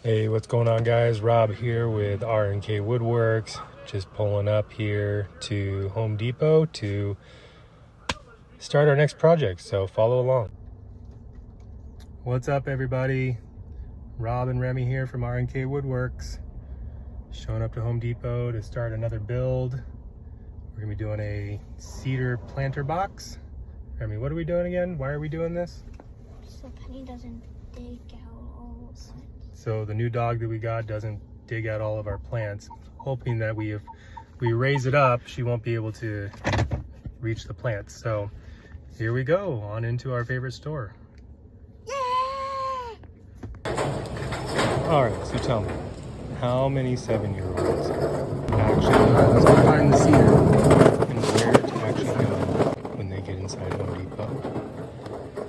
Hey, what's going on, guys? Rob here with R&K Woodworks. Just pulling up here to Home Depot to start our next project, so follow along. What's up, everybody? Rob and Remy here from R&K Woodworks. Showing up to Home Depot to start another build. We're gonna be doing a cedar planter box. Remy, what are we doing again? Why are we doing this? So Penny doesn't dig out all of it. So the new dog that we got doesn't dig out all of our plants, hoping that if we raise it up, she won't be able to reach the plants. So here we go, on into our favorite store. Yeah! All right, so tell me, how many 7-year-olds actually know to find the cedar and where to actually go when they get inside Home Depot?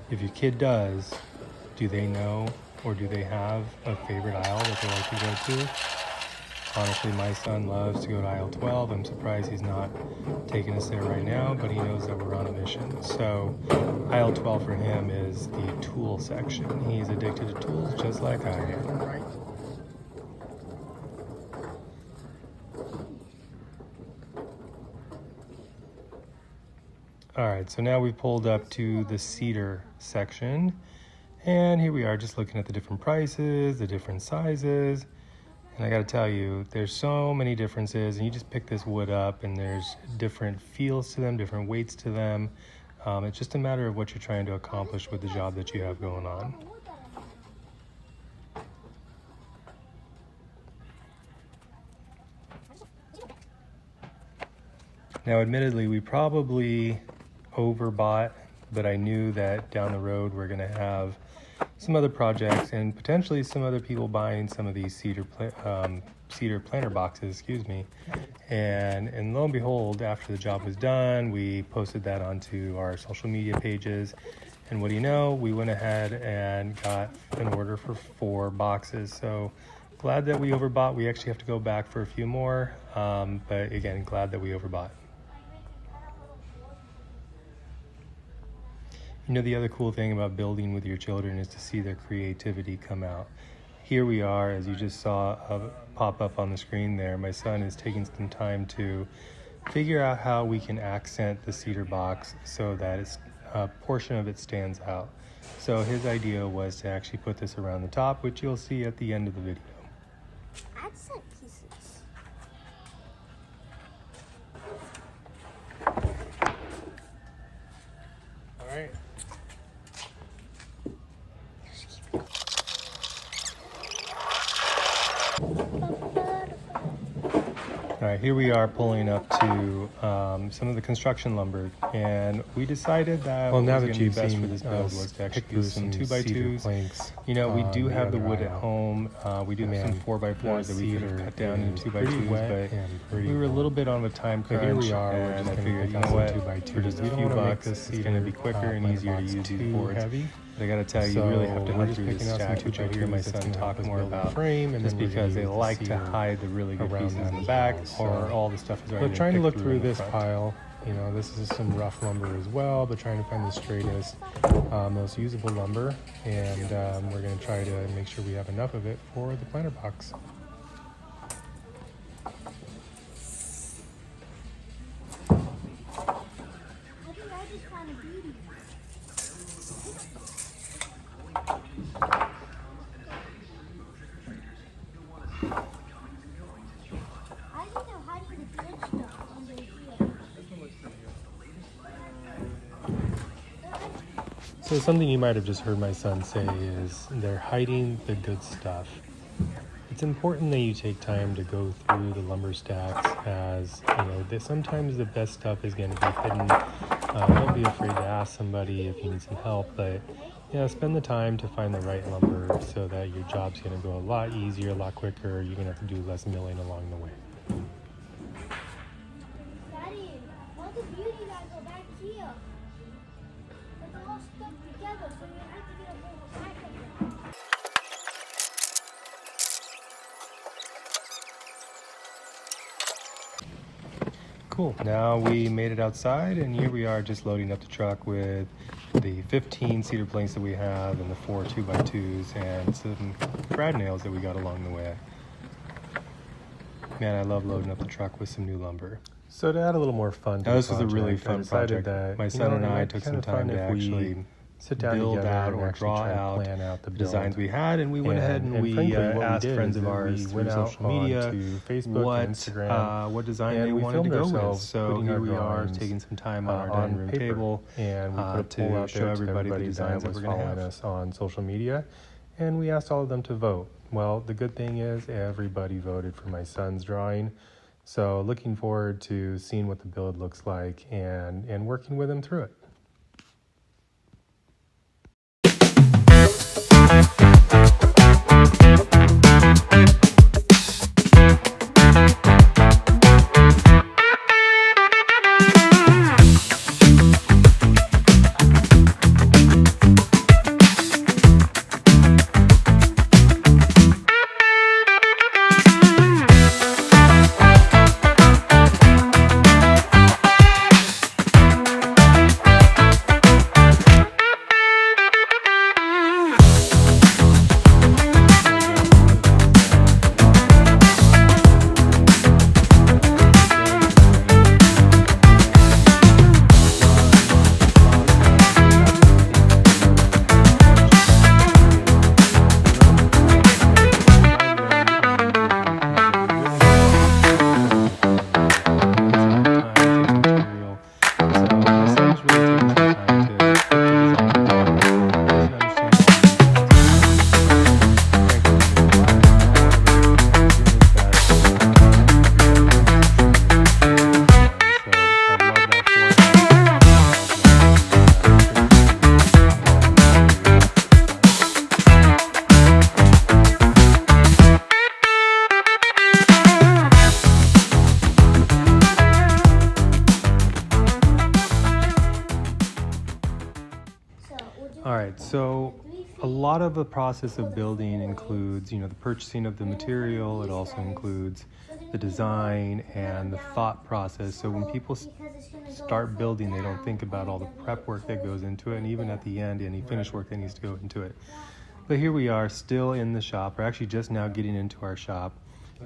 If your kid does, do they know or do they have a favorite aisle that they like to go to? Honestly, my son loves to go to aisle 12. I'm surprised he's not taking us there right now, but he knows that we're on a mission. So aisle 12 for him is the tool section. He's addicted to tools just like I am, right? All right, so now we've pulled up to the cedar section. And here we are just looking at the different prices, the different sizes. And I gotta tell you, there's so many differences, and you just pick this wood up and there's different feels to them, different weights to them. It's just a matter of what you're trying to accomplish with the job that you have going on. Now, admittedly, we probably overbought, but I knew that down the road we're gonna have some other projects and potentially some other people buying some of these cedar planter boxes, excuse me. And lo and behold, after the job was done, we posted that onto our social media pages. And what do you know? We went ahead and got an order for 4 boxes. So glad that we overbought. We actually have to go back for a few more. But again, glad that we overbought. You know, the other cool thing about building with your children is to see their creativity come out. Here we are, as you just saw pop up on the screen there. My son is taking some time to figure out how we can accent the cedar box so that a portion of it stands out. So his idea was to actually put this around the top, which you'll see at the end of the video. Accent pieces. All right. All right, here we are pulling up to some of the construction lumber, and we decided that what was going to be best for this build was to actually use some 2x2s. Planks. You know, we do have the wood at home. We do have some 4x4s that we could cut down into 2x2s, but we were a little bit on a time crunch. Here we are, and I figured, you know what, for just a few bucks, it's going to be quicker and easier to use these boards. But I gotta tell you, you really have to hunt through this stack, which I hear my son talk more about, just because they like to hide the really good pieces in the back, or all the stuff is already But trying to look through this pile, you know, this is some rough lumber as well, but trying to find the straightest, most usable lumber, and we're gonna try to make sure we have enough of it for the planter box. So something you might have just heard my son say is they're hiding the good stuff. It's important that you take time to go through the lumber stacks, as you know, sometimes the best stuff is going to be hidden. Don't be afraid to ask somebody if you need some help, but yeah, spend the time to find the right lumber so that your job's going to go a lot easier, a lot quicker. You're going to have to do less milling along the way. Daddy, all the beauty guys are back here. But they're all stuck together, so you have to get a whole pack of them. Cool. Now we made it outside, and here we are just loading up the truck with the 15 cedar planks that we have and the 4 2x2s and some brad nails that we got along the way. Man, I love loading up the truck with some new lumber. So to add a little more fun to Now, the this was a really project, I fun decided project. that, My you son know, and it I might be took kind some of fun time to if we actually sit down build together out and or actually draw try to out plan out the designs build. we had, and we went ahead and we frankly, what we asked did friends is of that ours we through went out social media onto Facebook and Instagram, what design and they we wanted to filmed go with. ourselves So putting here our we are drawings, taking some time on our on dining room paper. table And we put a poll to out show there to everybody the everybody designs that that was we're going to following have. us on social media, and we asked all of them to vote. Well, the good thing is everybody voted for my son's drawing. So looking forward to seeing what the build looks like and working with him through it. All right, so a lot of the process of building includes, you know, the purchasing of the material. It also includes the design and the thought process. So when people start building, they don't think about all the prep work that goes into it, and even at the end, any finished work that needs to go into it. But here we are, still in the shop. We're actually just now getting into our shop,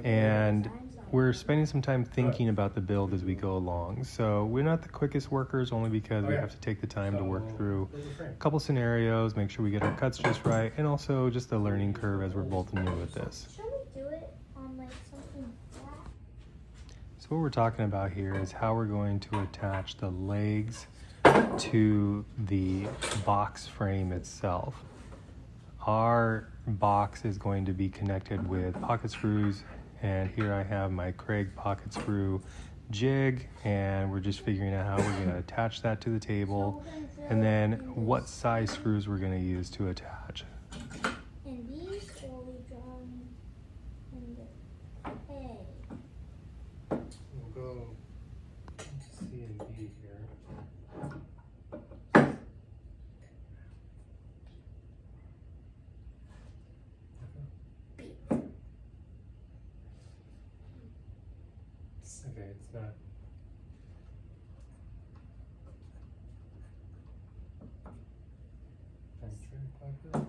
and we're spending some time thinking about the build as we go along. So we're not the quickest workers, only because we have to take the time to work through a couple scenarios, make sure we get our cuts just right, and also just a learning curve as we're both new at this. Should we do it on like something flat? So what we're talking about here is how we're going to attach the legs to the box frame itself. Our box is going to be connected with pocket screws, and here I have my Craig pocket screw jig, and we're just figuring out how we're going to attach that to the table, and then what size screws we're going to use to attach. And these will be drawn in the A. We'll go C and D here. Okay, it's not. Like this.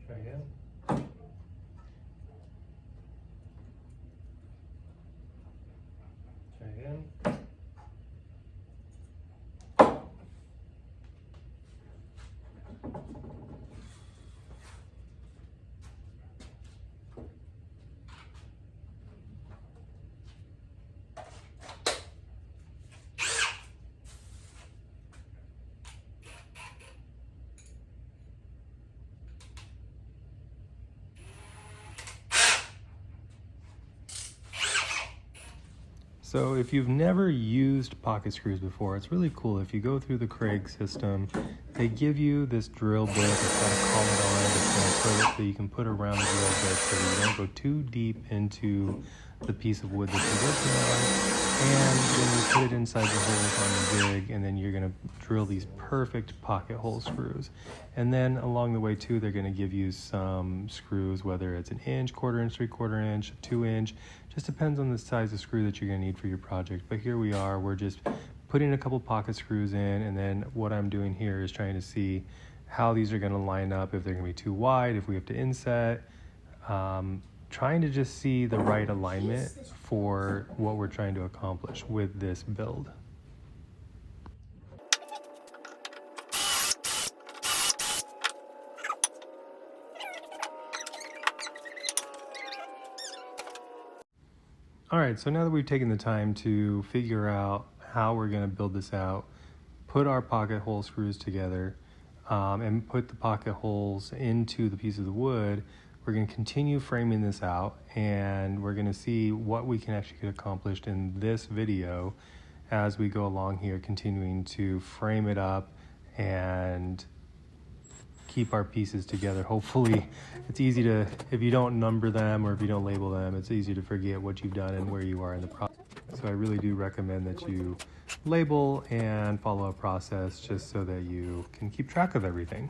Try again. Try again. So if you've never used pocket screws before, it's really cool. If you go through the Craig system, they give you this drill bit that's got a collet on it that's going to put it so you can put around the drill bit so that you don't go too deep into the piece of wood that you're working on, and then you put it inside the holes on the jig, and then you're going to drill these perfect pocket hole screws. And then along the way too, they're going to give you some screws, whether it's an inch, 1/4 inch, 3/4 inch, 2 inch, just depends on the size of screw that you're going to need for your project. But here we are, we're just putting a couple pocket screws in, and then what I'm doing here is trying to see how these are going to line up, if they're going to be too wide, if we have to inset, trying to just see the right alignment for what we're trying to accomplish with this build. All right, so now that we've taken the time to figure out how we're going to build this out, put our pocket hole screws together, and put the pocket holes into the piece of the wood, we're going to continue framing this out, and we're going to see what we can actually get accomplished in this video as we go along here, continuing to frame it up and keep our pieces together. Hopefully it's easy to, if you don't number them or if you don't label them, it's easy to forget what you've done and where you are in the process. So I really do recommend that you label and follow a process just so that you can keep track of everything.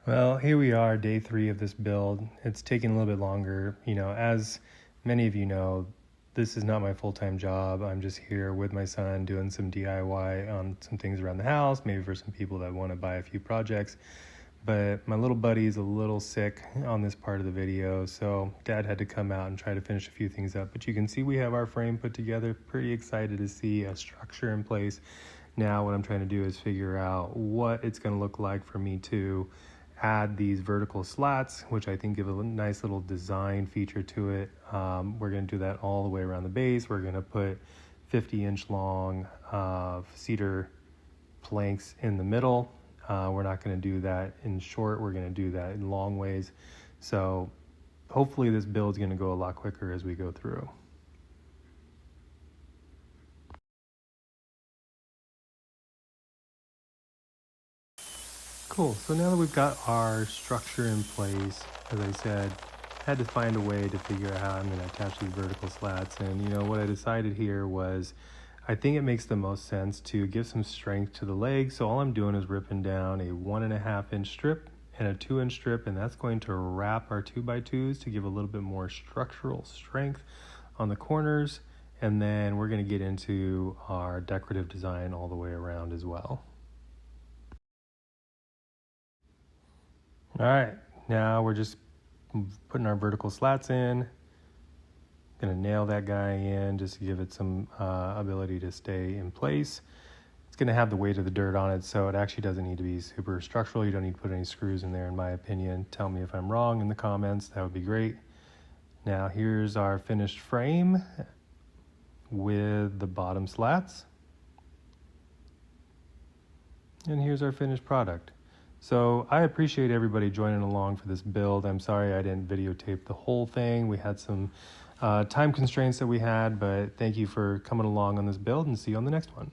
Well, here we are, day 3 of this build. It's taking a little bit longer. You know, as many of you know, this is not my full-time job. I'm just here with my son doing some DIY on some things around the house, maybe for some people that want to buy a few projects. But my little buddy's a little sick on this part of the video, so Dad had to come out and try to finish a few things up. But you can see we have our frame put together. Pretty excited to see a structure in place. Now what I'm trying to do is figure out what it's going to look like for me to add these vertical slats, which I think give a nice little design feature to it. We're going to do that all the way around the base. We're going to put 50-inch long cedar planks in the middle. We're not going to do that in short. We're going to do that in long ways. So hopefully this build is going to go a lot quicker as we go through. Cool, so now that we've got our structure in place, as I said, I had to find a way to figure out how I'm going to attach these vertical slats. And you know, what I decided here was, I think it makes the most sense to give some strength to the legs. So all I'm doing is ripping down a 1.5-inch strip and a 2-inch strip, and that's going to wrap our 2x2s to give a little bit more structural strength on the corners. And then we're going to get into our decorative design all the way around as well. All right, now we're just putting our vertical slats in. Gonna nail that guy in just to give it some ability to stay in place. It's gonna have the weight of the dirt on it, so it actually doesn't need to be super structural. You don't need to put any screws in there, in my opinion. Tell me if I'm wrong in the comments, that would be great. Now here's our finished frame with the bottom slats. And here's our finished product. So I appreciate everybody joining along for this build. I'm sorry I didn't videotape the whole thing. We had some time constraints that we had, but thank you for coming along on this build, and see you on the next one.